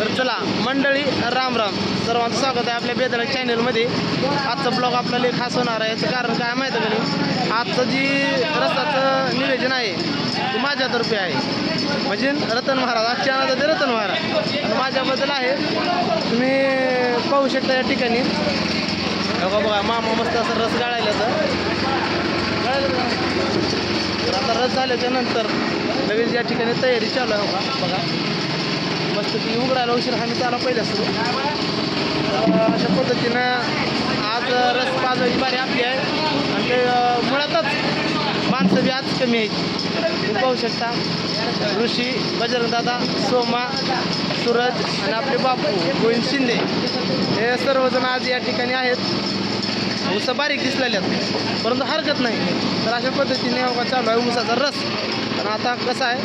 तर चला मंडळी, राम राम, सर्वांचं स्वागत आहे आपल्या बेदळ चॅनलमध्ये. आजचा ब्लॉग आपल्याला खास होणार आहे. याचं कारण काय माहिती आहे का? आजचं जी रस्त्याचं नियोजन आहे ते माझ्यातर्फे आहे, म्हणजे रतन महाराज. आजच्या नादात ते रतन महाराज आणि माझ्याबद्दल आहे. तुम्ही पाहू शकता या ठिकाणी. बघा मामा मस्त असं रस गाळायला तर आता रस झाल्याच्या नंतर लगेच या ठिकाणी तयारी चालू आहे. बघा मस्त ती उघडायला उशीर आम्ही त्याला पहिल्या सुरू. अशा पद्धतीनं आज रस पाजवायची बारी आपली आहे. आणि ते मुळातच माणसं बी आज कमी आहेत. तुम्ही पाहू शकता ऋषी, बजरंगदादा, सोमा, सूरज आणि आपले बापू गोविंद शिंदे हे सर्वजण आज या ठिकाणी आहेत. ऊस बारीक दिसलेले आहेत परंतु हरकत नाही. तर अशा पद्धतीने चालू आहे ऊसाचा रस. आणि आता कसं आहे,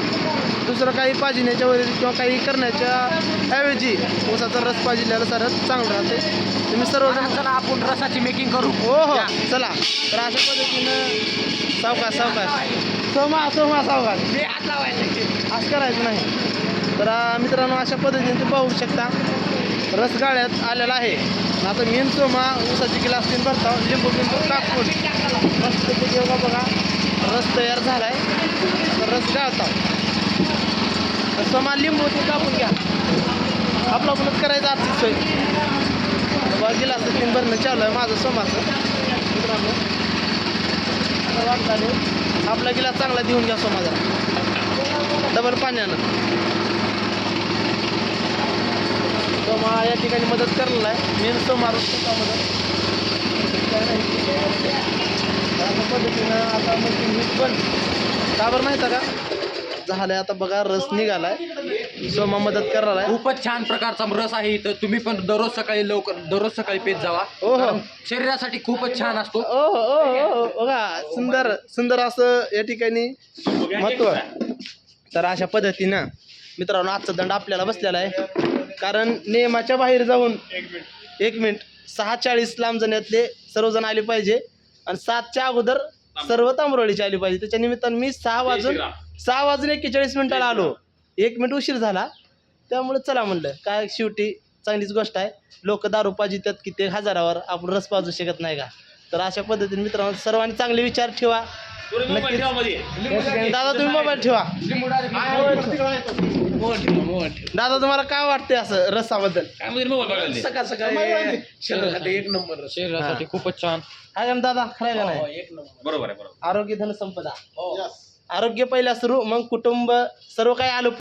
दुसरं काही पाजिण्याच्या वरील किंवा काही करण्याच्या ऐवजी ऊसाचा रस पाजिलेला सरस चांगलं राहते. तुम्ही सर्वजण चला आपण रसाची मेकिंग करू. हो हो चला. तर अशा पद्धतीनं सावकाश सोमा सावकाश असं करायचं नाही. तर मित्रांनो अशा पद्धतीने तुम्ही पाहू शकता रस गाळ्यात आलेला आहे. आता मेन सोमा ऊसाची गिलास तीन भरता लिंबू टाकून मस्त बघा रस तयार झाला आहे. तर रस गाळता सोमा लिंबू ते कापून घ्या. आपलं आपणच करायचं आजची सोय. बघा गिलास तीन भरणं चालू आहे माझं सोमाचं. मित्रांनो वाटतं आपला गिलास चांगला देऊन घ्या सोमा जरा डबल पाण्यानं. सोमा या ठिकाणी मदत करलेला आहे. मेन सोमा मदत काय नाही अशा पद्धतीनं आता मीठ पण का बरं माहिती का झालंय. आता बघा रस निघालाय, सोमा मदत करणार आहे. खूपच छान प्रकारचा रस आहे इथं. तुम्ही पण दररोज सकाळी पेत जावा. हो हो शरीरासाठी खूपच छान असतो. ओ हो बघा सुंदर असं या ठिकाणी महत्व. तर अशा पद्धतीनं मित्रांनो आजचा दंड आपल्याला बसलेला आहे. कारण नियमाच्या बाहेर जाऊन 1 मिनिट 6:40 लांब जाण्यातले सर्वजण आले पाहिजे आणि 7च्या अगोदर सर्व तांबरोळीचे आली पाहिजे. त्याच्या निमित्तानं मी 6 वाजून 41 मिनिटाला आलो. 1 मिनिट उशीर झाला. त्यामुळे चला म्हणलं काय शेवटी चांगलीच गोष्ट आहे. लोक दारू पाजितात किती हजारावर, आपण रस पाजू शकत नाही का? तर अशा पद्धतीने मित्रांनो सर्वांनी चांगले विचार ठेवा. दादा तुम्ही मोबाईल ठेवा. दादा तुम्हाला काय वाटते असं रसाबद्दल? सकाळ सकाळी शरीरासाठी खूपच छान आहे ना दादा, खरं का नाही? बरोबर आहे. आरोग्य धन संपदा. आरोग्य पहिला सुरू, मग कुटुंब, सर्व काही आलं.